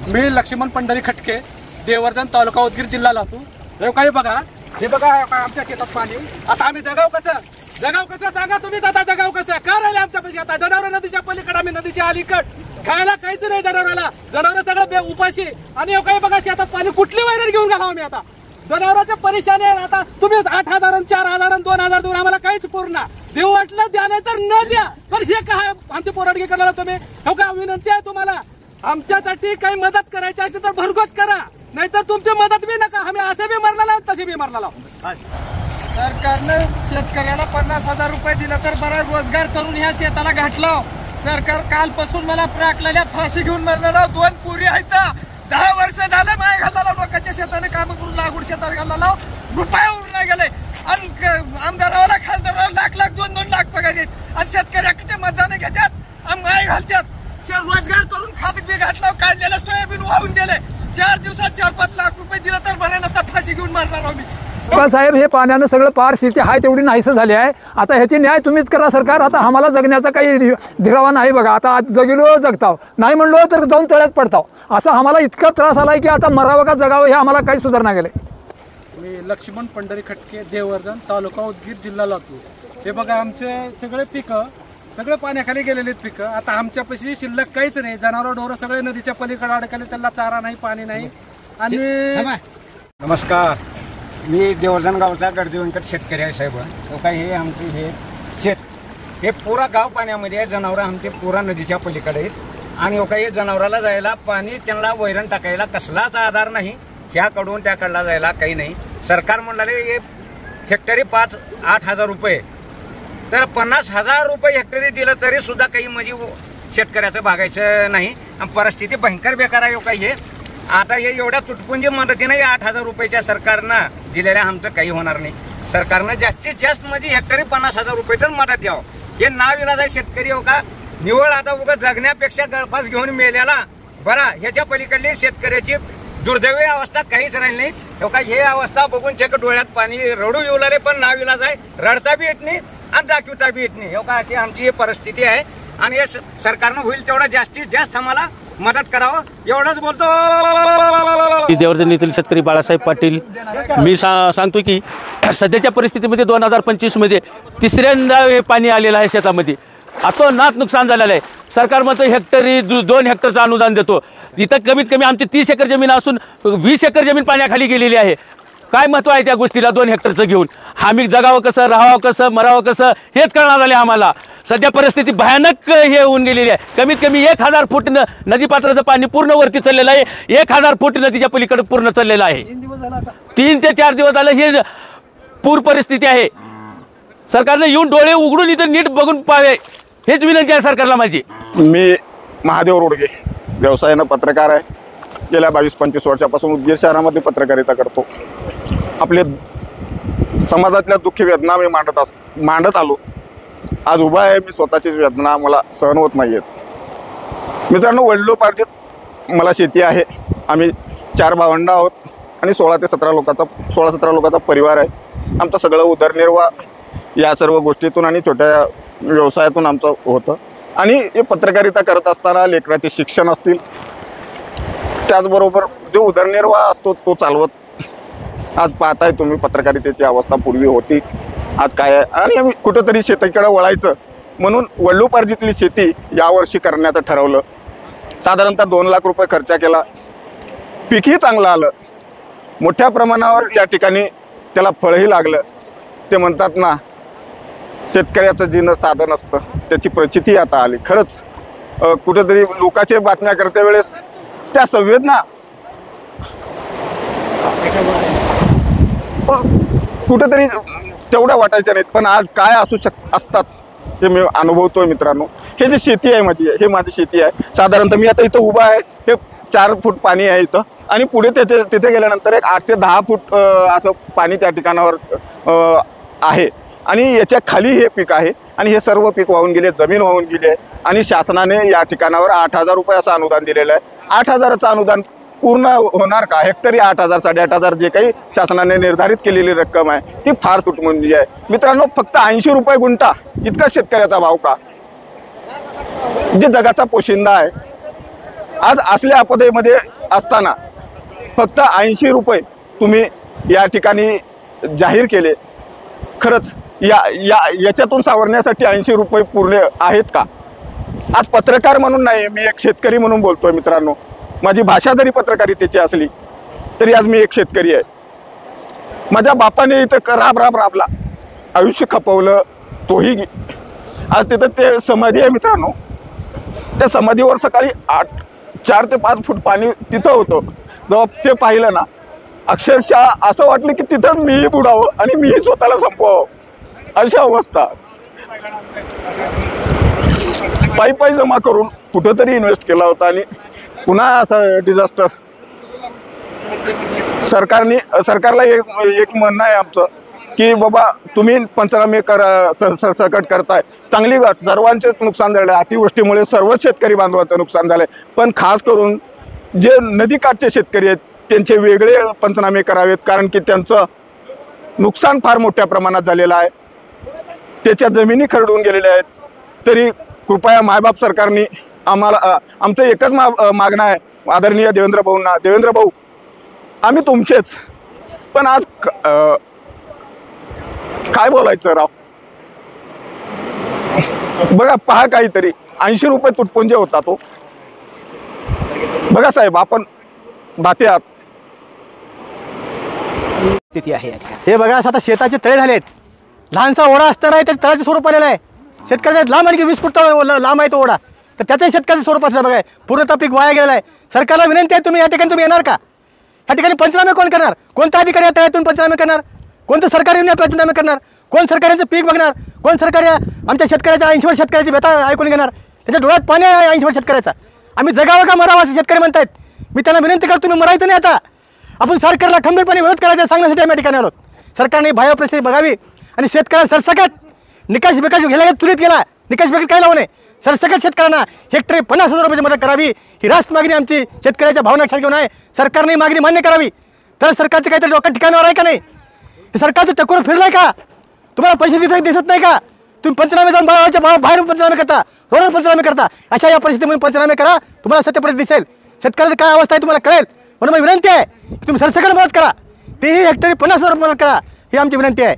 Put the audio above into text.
मी लक्ष्मण पंढरी खटके, देवर्धन तालुका उदगीर जिल्हा लातूर। काही बघा, हे बघा आमच्या शेतात पाणी। आता आम्ही जगाव कसं सांगा तुम्हीच। आता जगाव कसं का राहिले आमच्या पैसे? आता जनावर नदीच्या पलीकडे, आम्ही नदीच्या अलीकड, खायला काहीच नाही जनावराला। जनावर सगळं उपाशी। आणि काही बघा शेतात पाणी कुठली वैरण घेऊन घालावं आम्ही? आता जनावरांच्या परेशानी आहे। आता तुम्ही 8,000 4,000 2,000 देऊन आम्हाला काहीच पूर्ण देऊ वाटलं द्या, नाही तर न द्या। पण हे काय आमची पोराडगी करायला तुम्ही? हो का, विनंती आहे तुम्हाला, आमच्यासाठी काही मदत करायची असेल तर भरघोस करा, नाहीतर तुमची मदत बी नका। आम्ही असे बी मरला तसे बी मरला। सरकारनं शेतकऱ्याला 50,000 रुपये दिलं तर बरा रोजगार करून ह्या शेताला घातला। सरकार कालपासून मला प्राकलेल्या फाशी घेऊन मरणारा 2 पुरी आहेत। 10 वर्ष झालं माय घालाला लोकांच्या शेताने काम करून लागवड शेतात घालाला रुपये उरले गेले। आणि आमदाराला खासदाराला लाख 2-2 लाख पगार देत, आणि शेतकऱ्याकडे मतदान घेतात आणि माय घालतात। रोजगार करून खात बी घातला, काढलेलं सोयाबीन वाहून गेले। 4 दिवसात 4-5 लाख रुपये दिलं तर बरं नसता फाशी घेऊन मारणार आम्ही। साहेब, हे पाण्यानं सगळं पार शेती आहे तेवढी नाहीसं झाली आहे। आता ह्याची न्याय तुम्हीच करा सरकार। आता आम्हाला जगण्याचा काही धीरावा नाही बघा। आता जगिलो जगताव, नाही म्हणलो तर जाऊन तळ्यात पडताव। असं आम्हाला इतका त्रास आलाय की आता मरावं का जगावं हे आम्हाला काही सुधारणा गेले। मी लक्ष्मण पंढरी खटके, देवर्धन तालुका उदगीर जिल्हा लातूर। हे बघा आमचे सगळे पिकं सगळे पाण्याखाली गेलेले पिकं। आता आमच्यापाशी शिल्लक काहीच नाही। जनावर ढोरं सगळे नदीच्या पलीकडे अडकले, त्यांना चारा नाही, पाणी नाही। आणि नमस्कार, मी देवर्धन गावचा गर्दी व्यंकट शेतकरी आहे साहेब। तो काय हे आमचे हे शेत हे पुरा गाव पाण्यामध्ये आहे। जनावर आमचे पुरा नदीच्या पलीकडे आहेत। आणि काही जनावराला जायला पाणी, त्यांना वैरण टाकायला कसलाच आधार नाही। ह्याकडून त्याकडला जायला काही नाही। सरकार म्हणाले हे हेक्टरी 5-8 रुपये, तर 50,000 रुपये हेक्टरी दिलं तरी सुद्धा काही म्हणजे शेतकऱ्याचं भागायचं नाही। परिस्थिती भयंकर बेकार आहे। काही हे आता हे एवढ्या तुटपुंजी मदतीने 8,000 रुपयाच्या सरकारनं दिलेल्या आमचं काही होणार नाही। सरकारनं जास्तीत जास्त म्हणजे हेक्टरी 50,000 रुपये तर मदत द्यावं। हे नाविलाज आहे शेतकरी। हो का, निवड आता उगा जगण्यापेक्षा गळफास घेऊन मेल्याला बरा। ह्याच्या पलीकडली शेतकऱ्याची दुर्दैवी अवस्था काहीच राहिली नाही। हो का, हे अवस्था बघून छेक डोळ्यात पाणी रडू येऊ लागले, पण नाविलाज आहे। रडता बी येत नाही आणि दाखवता बी येत नाही। हो का, अशी आमची ही परिस्थिती आहे। आणि हे सरकारनं होईल तेवढा जास्तीत जास्त आम्हाला मदत करावं, एवढंच बोलतो। देवर्धन येथील शेतकरी बाळासाहेब पाटील। मी सांगतो की सध्याच्या परिस्थितीमध्ये 2025 मध्ये 3ऱ्यांदा हे पाणी आलेलं आहे शेतामध्ये। अतोनात नुकसान झालेलं आहे। सरकार म्हणतो हेक्टरी 2 हेक्टरचं अनुदान देतो। इथं कमीत कमी आमची 30 एकर जमीन असून 20 एकर जमीन पाण्याखाली गेलेली आहे। काय महत्व आहे त्या गोष्टीला? 2 हेक्टरचं घेऊन आम्ही जगावं कसं, राहावं कसं, मरावं कसं हेच कळणार झाले आम्हाला। सध्या परिस्थिती भयानक हे होऊन गेलेली आहे। कमीत कमी 1,000 फूट नदी पात्राचं पाणी पूर्ण वरती चाललेलं आहे। 1,000 फूट नदीच्या पलीकडे पूर्ण चाललेलं आहे। 3 ते 4 दिवस झालं हे पूर परिस्थिती आहे। सरकारने येऊन डोळे उघडून इथं नीट बघून पाहावे, हेच विनंती आहे सरकारला माझी। मी महादेव रोडगे, व्यवसायानं पत्रकार आहे। गेल्या 22-25 वर्षापासून उदगीर शहरामध्ये पत्रकारिता करतो। आपले समाजातल्या दुःखी वेदना मी मांडत आलो। आज उभा आहे मी, स्वतःचीच वेदना मला सहन होत नाही आहेत। मित्रांनो, वडिलोपार्जित मला शेती आहे। आम्ही 4 भावंड आहोत आणि 16 ते 17 लोकांचा परिवार आहे। आमचं सगळं उदरनिर्वाह या सर्व गोष्टीतून आणि छोट्या व्यवसायातून आमचं होतं। आणि हे पत्रकारिता करत असताना लेकराचे शिक्षण असतील, त्याचबरोबर जो उदरनिर्वाह असतो तो चालवत आज पाहताय तुम्ही पत्रकारितेची अवस्था पूर्वी होती, आज काय आहे। आणि आम्ही कुठंतरी शेतीकडे वळायचं म्हणून वडिलोपार्जितली शेती यावर्षी करण्याचं ठरवलं। साधारणतः 2 लाख रुपये खर्च केला। पीकही चांगलं आलं, मोठ्या प्रमाणावर या ठिकाणी त्याला फळही लागलं। ते म्हणतात ना, शेतकऱ्याचं जीणं साधं नसतं, त्याची प्रचिती आता आली। खरंच कुठेतरी लोकांच्या बातम्या करते वेळेस त्या संवेदना कुठेतरी तेवढ्या वाटायच्या नाहीत, पण आज काय असतात हे मी अनुभवतोय मित्रांनो। हे जे शेती आहे माझी, हे माझी शेती आहे। साधारणतः मी आता इथं उभा आहे, हे 4 फूट पाणी आहे इथं, आणि पुढे तिथे गेल्यानंतर एक 8 ते 10 फूट असं पाणी त्या ठिकाणावर आहे। आणि याच्या खाली हे पीक आहे, आणि हे सर्व पीक वाहून गेले, जमीन वाहून गेली आहे। आणि शासनाने या ठिकाणावर 8,000 रुपये असं अनुदान दिलेलं आहे। 8,000चं अनुदान पूर्ण होणार का? हेक्टरी 8,000 8,500 जे काही शासनाने निर्धारित केलेली रक्कम आहे ती फार तुटपुंजी आहे मित्रांनो। फक्त 80 रुपये गुंठा इतका शेतकऱ्याचा भाव का? जे जगाचा पोशिंदा आहे, आज असल्या आपदेमध्ये असताना फक्त 80 रुपये तुम्ही या ठिकाणी जाहीर केले. खरंच याच्यातून सावरण्यासाठी 80 रुपये पुरले आहेत का? आज पत्रकार म्हणून नाही, मी एक शेतकरी म्हणून बोलतोय मित्रांनो. माझी भाषा जरी पत्रकारितेची असली तरी आज मी एक शेतकरी आहे. माझ्या बापाने इथं राबला, आयुष्य खपवलं, तोही आज तिथं ते समाधी आहे मित्रांनो. त्या समाधीवर सकाळी 4 ते 5 फूट पाणी तिथं होतं. जेव्हा ते पाहिलं ना, अक्षरशः असं वाटलं की तिथं मीही बुडावं आणि मीही स्वतःला संपवावं, अशी अवस्था. पायी जमा करून कुठंतरी इन्व्हेस्ट केला होता आणि पुन्हा असं डिझास्टर. सरकारला एक म्हणणं आहे आमचं की बाबा तुम्ही पंचनामे सरसकट करताय, चांगली गोष्ट, सर्वांचेच नुकसान झालं आहे. अतिवृष्टीमुळे सर्वच शेतकरी बांधवांचं नुकसान झालं आहे. पण खास करून जे नदीकाठचे शेतकरी आहेत त्यांचे वेगळे पंचनामे करावेत, कारण की त्यांचं नुकसान फार मोठ्या प्रमाणात झालेलं आहे. त्याच्या जमिनी खरडून गेलेल्या आहेत. तरी कृपया मायबाप सरकारने आम्हाला, आमचं एकच मागणं आहे आदरणीय देवेंद्र भाऊंना, देवेंद्र भाऊ आम्ही तुमचेच, पण आज काय बोलायचं राव. बघा, पहा काहीतरी 80 रुपये तुटपुंजे होता तो. बघा साहेब, आपण दाते आहात. स्थिती आहे हे बघा. आता शेताचे तळे झालेत, लहानसा ओढा असणार आहे, त्याच्या तळाचं स्वरूप आलेलं आहे. शेतकऱ्याचा लांब आहे की 20 फूट लांब आहे तो ओढा, तर त्याच्या शेतकऱ्याचं स्वरूप असं बघा. पूर्णतः पीक वाया गेलेला आहे. सरकारला विनंती आहे, तुम्ही या ठिकाणी तुम्ही येणार का? या ठिकाणी पंचनामे कोण करणार? कोणता अधिकारी या तळ्यातून पंचनामे करणार? कोणतं सरकारी पंचनामे करणार? कोण सरकारचं पीक बघणार? कोण सरकारी आमच्या शेतकऱ्याच्या 80 शेतकऱ्याची व्यथा ऐकून घेणार? त्याच्या डोळ्यात पाणी आहे 80 शेतकऱ्याचा. आम्ही जगावं का मरावं असं शेतकरी म्हणतायत. मी त्यांना विनंती करतो, तुम्ही मरायचं नाही. आता आपण सरकारला खंबीरपणे विरोध करायचा सांगण्यासाठी आम्ही ठिकाणी आलो. सरकारने बाह्य परिस्थिती बघावी आणि शेतकऱ्यांना सरसकट निकाश घ्यायला तुलीत गेला, निकाश काय लावू नये. सरसकट शेतकऱ्यांना हेक्टरी 50,000 रुपयाची मदत करावी, ही रास्त मागणी आमची शेतकऱ्याच्या भावना लक्षात घेऊन आहे. सरकारने मागणी मान्य करावी. तर सरकारचं काहीतरी डोक्यात ठिकाणावर आहे का नाही? हे सरकारचं टकोर फिरलंय का? तुम्हाला पैसे दिसत नाही का? तुम्ही पंचनामे जाऊन बाहेर पंचनामे करता, रोडवर पंचनामे करता. अशा या परिस्थितीमध्ये पंचनामे करा, तुम्हाला सत्य परिस्थिती दिसेल. शेतकऱ्याची काय अवस्था आहे तुम्हाला कळेल. म्हणून माझी विनंती आहे, तुम्ही सरसकट मदत करा. तेही हेक्टरी 50,000 मदत करा, ही आमची विनंती आहे.